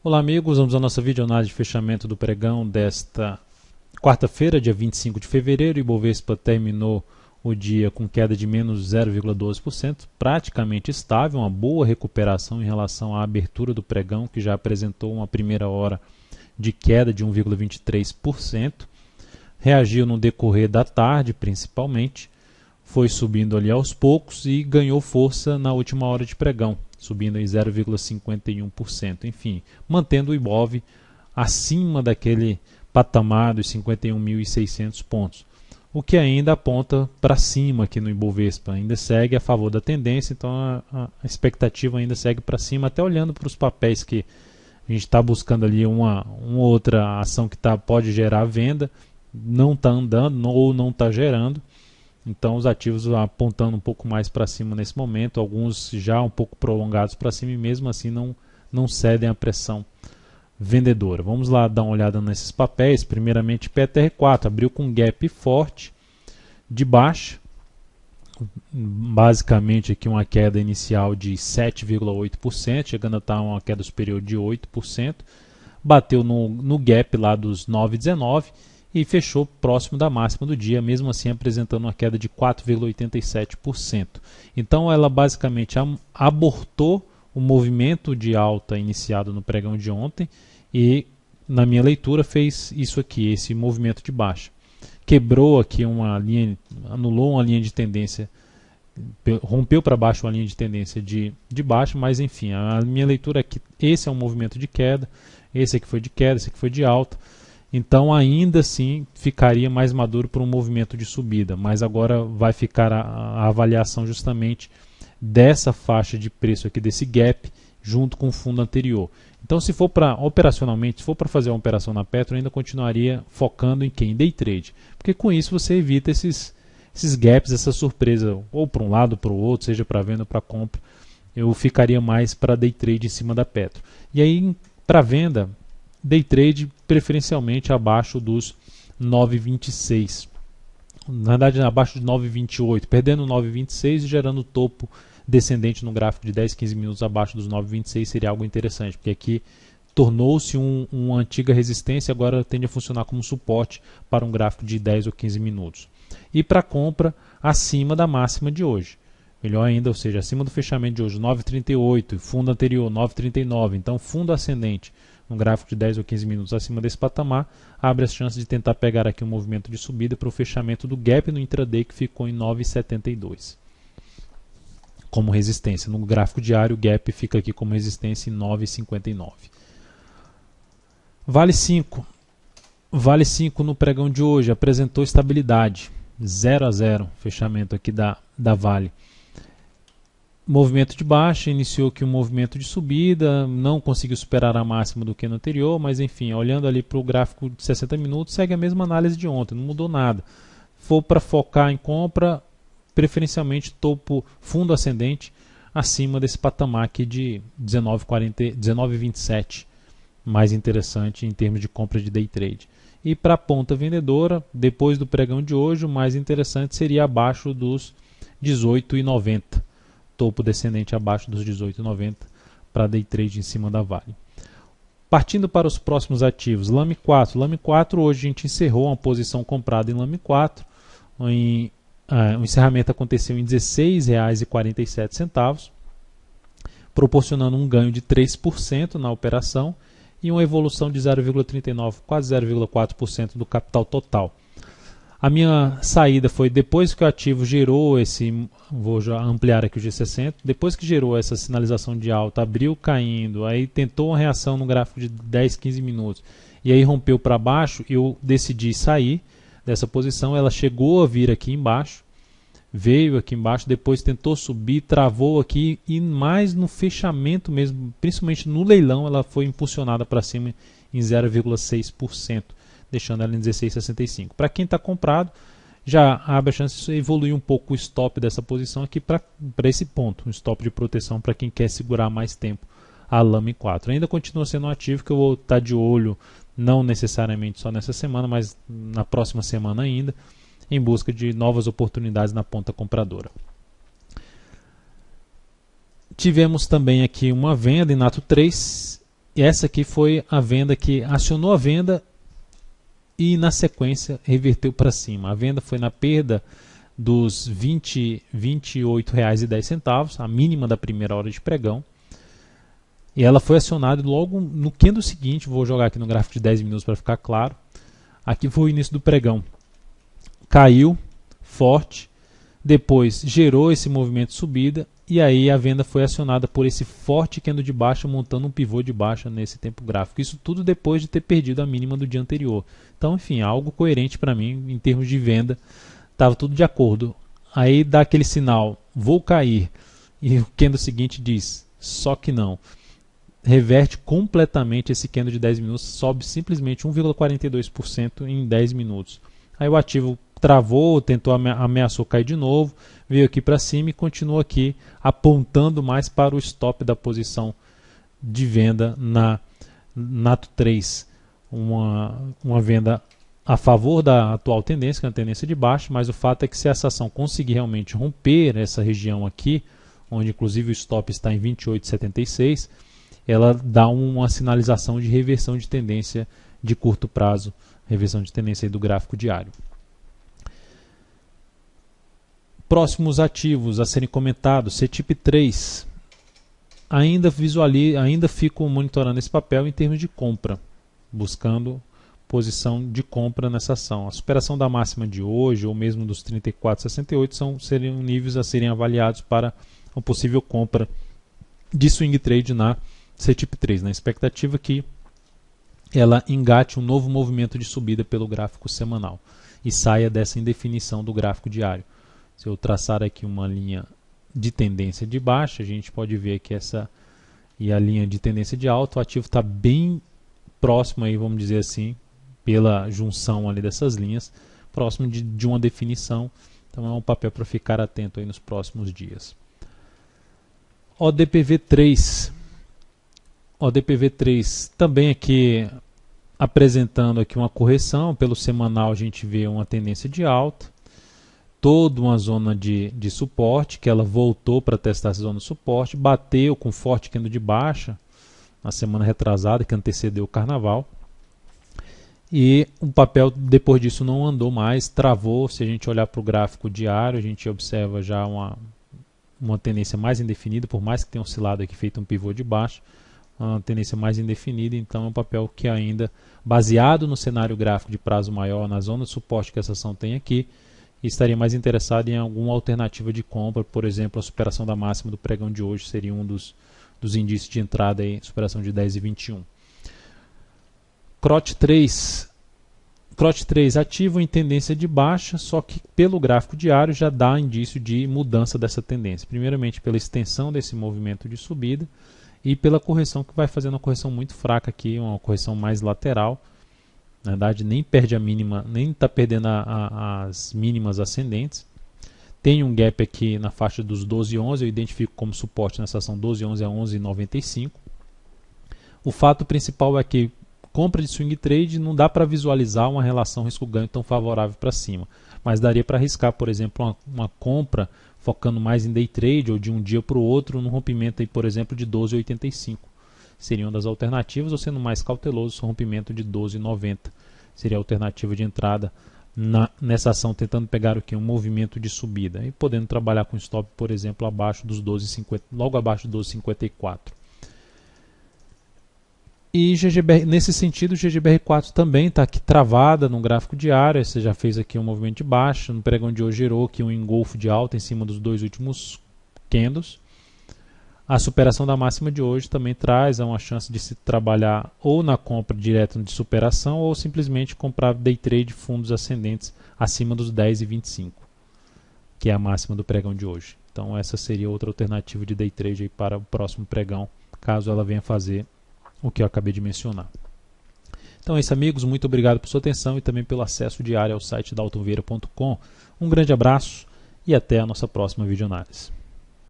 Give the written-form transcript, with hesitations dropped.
Olá amigos, vamos à nossa videoanálise de fechamento do pregão desta quarta-feira, dia 25 de fevereiro. O Ibovespa terminou o dia com queda de menos 0,12%, praticamente estável, uma boa recuperação em relação à abertura do pregão, que já apresentou uma primeira hora de queda de 1,23%. Reagiu no decorrer da tarde, principalmente, foi subindo ali aos poucos e ganhou força na última hora de pregão, subindo em 0,51%. Enfim, mantendo o Ibov acima daquele patamar dos 51.600 pontos. O que ainda aponta para cima aqui no Ibovespa, ainda segue a favor da tendência, então a expectativa ainda segue para cima, até olhando para os papéis que a gente está buscando ali uma outra ação que pode gerar venda, não está andando ou não está gerando. Então os ativos apontando um pouco mais para cima nesse momento, alguns já um pouco prolongados para cima e mesmo assim não cedem à pressão vendedora. Vamos lá dar uma olhada nesses papéis. Primeiramente PTR4 abriu com gap forte de baixa, basicamente aqui uma queda inicial de 7,8%, chegando a estar uma queda superior de 8%, bateu no gap lá dos 9,19 e fechou próximo da máxima do dia, mesmo assim apresentando uma queda de 4,87%. Então ela basicamente abortou o movimento de alta iniciado no pregão de ontem e, na minha leitura, fez isso aqui, esse movimento de baixa. Quebrou aqui uma linha, anulou uma linha de tendência, rompeu para baixo uma linha de tendência de baixa, mas enfim, a minha leitura é que esse é um movimento de queda, esse aqui foi de queda, esse aqui foi de alta. Então ainda assim ficaria mais maduro para um movimento de subida, mas agora vai ficar a avaliação justamente dessa faixa de preço aqui, desse gap, junto com o fundo anterior. Então se for para operacionalmente, se for para fazer uma operação na Petro, eu ainda continuaria focando em quem? Day trade, porque com isso você evita esses gaps, essa surpresa, ou para um lado ou para o outro, seja para venda ou para compra. Eu ficaria mais para day trade em cima da Petro. E aí para venda, day trade preferencialmente abaixo dos 9,26, na verdade abaixo de 9,28, perdendo 9,26 e gerando topo descendente no gráfico de 10, 15 minutos abaixo dos 9,26 seria algo interessante, porque aqui tornou-se uma antiga resistência, agora tende a funcionar como suporte para um gráfico de 10 ou 15 minutos. E para compra acima da máxima de hoje. Melhor ainda, ou seja, acima do fechamento de hoje, 9,38, fundo anterior 9,39, então fundo ascendente um gráfico de 10 ou 15 minutos acima desse patamar, abre as chances de tentar pegar aqui um movimento de subida para o fechamento do gap no intraday, que ficou em 9,72. Como resistência. No gráfico diário, o gap fica aqui como resistência em 9,59. Vale 5. Vale 5 no pregão de hoje apresentou estabilidade. 0 a 0, fechamento aqui da Vale. Movimento de baixa, iniciou aqui um movimento de subida, não conseguiu superar a máxima do que no anterior, mas enfim, olhando ali para o gráfico de 60 minutos, segue a mesma análise de ontem, não mudou nada. For para focar em compra, preferencialmente topo fundo ascendente, acima desse patamar aqui de 19,27, mais interessante em termos de compra de day trade. E para a ponta vendedora, depois do pregão de hoje, o mais interessante seria abaixo dos 18,90. Topo descendente abaixo dos 18,90 para day trade em cima da Vale. Partindo para os próximos ativos, Lame 4. Lame 4, hoje a gente encerrou uma posição comprada em Lame 4. O encerramento aconteceu em R$ 16,47, proporcionando um ganho de 3% na operação e uma evolução de 0,39%, quase 0,4% do capital total. A minha saída foi depois que o ativo gerou esse, vou já ampliar aqui o G60, depois que gerou essa sinalização de alta, abriu caindo, aí tentou uma reação no gráfico de 10, 15 minutos, e aí rompeu para baixo, eu decidi sair dessa posição, ela chegou a vir aqui embaixo, veio aqui embaixo, depois tentou subir, travou aqui, e mais no fechamento mesmo, principalmente no leilão, ela foi impulsionada para cima em 0,6%. Deixando ela em 16,65. Para quem está comprado, já abre a chance de evoluir um pouco o stop dessa posição aqui para esse ponto, um stop de proteção para quem quer segurar mais tempo a Lame 4. Ainda continua sendo um ativo que eu vou estar de olho, não necessariamente só nessa semana, mas na próxima semana ainda, em busca de novas oportunidades na ponta compradora. Tivemos também aqui uma venda em Nato 3 essa aqui foi a venda que acionou a venda e na sequência reverteu para cima. A venda foi na perda dos R$ 28,10, a mínima da primeira hora de pregão. E ela foi acionada logo no candle seguinte. Vou jogar aqui no gráfico de 10 minutos para ficar claro. Aqui foi o início do pregão. Caiu forte, depois gerou esse movimento de subida e aí a venda foi acionada por esse forte candle de baixa, montando um pivô de baixa nesse tempo gráfico. Isso tudo depois de ter perdido a mínima do dia anterior. Então, enfim, algo coerente para mim em termos de venda. Estava tudo de acordo. Aí dá aquele sinal, vou cair, e o candle seguinte diz, só que não. Reverte completamente esse candle de 10 minutos, sobe simplesmente 1,42% em 10 minutos. Aí o ativo travou, tentou, ameaçou cair de novo, veio aqui para cima e continua aqui apontando mais para o stop da posição de venda na Nato 3. Uma venda a favor da atual tendência, que é uma tendência de baixa, mas o fato é que se essa ação conseguir realmente romper essa região aqui, onde inclusive o stop está em 28,76, ela dá uma sinalização de reversão de tendência de curto prazo, reversão de tendência aí do gráfico diário. Próximos ativos a serem comentados, CETIP 3. Ainda fico monitorando esse papel em termos de compra, buscando posição de compra nessa ação. A superação da máxima de hoje, ou mesmo dos 34,68, seriam níveis a serem avaliados para uma possível compra de swing trade na CETIP 3, na expectativa que ela engate um novo movimento de subida pelo gráfico semanal e saia dessa indefinição do gráfico diário. Se eu traçar aqui uma linha de tendência de baixa, a gente pode ver que essa e a linha de tendência de alta, o ativo está bem próximo aí, vamos dizer assim, pela junção ali dessas linhas, próximo de uma definição. Então é um papel para ficar atento aí nos próximos dias. ODPV3. ODPV3 também aqui apresentando aqui uma correção. Pelo semanal a gente vê uma tendência de alta, toda uma zona de suporte, que ela voltou para testar essa zona de suporte, bateu com forte candle de baixa na semana retrasada, que antecedeu o carnaval, e o papel depois disso não andou mais, travou. Se a gente olhar para o gráfico diário, a gente observa já uma tendência mais indefinida, por mais que tenha oscilado aqui, feito um pivô de baixo, uma tendência mais indefinida. Então é um papel que ainda, baseado no cenário gráfico de prazo maior, na zona de suporte que essa ação tem aqui, estaria mais interessado em alguma alternativa de compra. Por exemplo, a superação da máxima do pregão de hoje seria um dos indícios de entrada aí, superação de 10,21. CROT 3 ativo em tendência de baixa, só que pelo gráfico diário já dá indício de mudança dessa tendência. Primeiramente pela extensão desse movimento de subida e pela correção, que vai fazendo uma correção muito fraca aqui, uma correção mais lateral. Na verdade, nem perde a mínima, nem está perdendo as mínimas ascendentes. Tem um gap aqui na faixa dos 12,11, eu identifico como suporte nessa ação 12,11 a 11,95. O fato principal é que compra de swing trade não dá para visualizar uma relação risco-ganho tão favorável para cima, mas daria para arriscar, por exemplo, uma compra focando mais em day trade ou de um dia para o outro, num rompimento aí, por exemplo, de 12,85. Seria uma das alternativas, ou sendo mais cauteloso, o rompimento de 12,90 seria a alternativa de entrada nessa ação, tentando pegar o que? Um movimento de subida e podendo trabalhar com stop, por exemplo, abaixo dos 12,50, logo abaixo dos 12,54. E GGBR, nesse sentido, o GGBR4 também está aqui travada no gráfico diário. Você já fez aqui um movimento de baixa, no pregão de hoje gerou aqui um engolfo de alta em cima dos dois últimos candles. A superação da máxima de hoje também traz uma chance de se trabalhar ou na compra direta de superação ou simplesmente comprar day trade fundos ascendentes acima dos 10,25, que é a máxima do pregão de hoje. Então essa seria outra alternativa de day trade aí para o próximo pregão, caso ela venha fazer o que eu acabei de mencionar. Então é isso, amigos, muito obrigado por sua atenção e também pelo acesso diário ao site daltonvieira.com. Um grande abraço e até a nossa próxima videoanálise.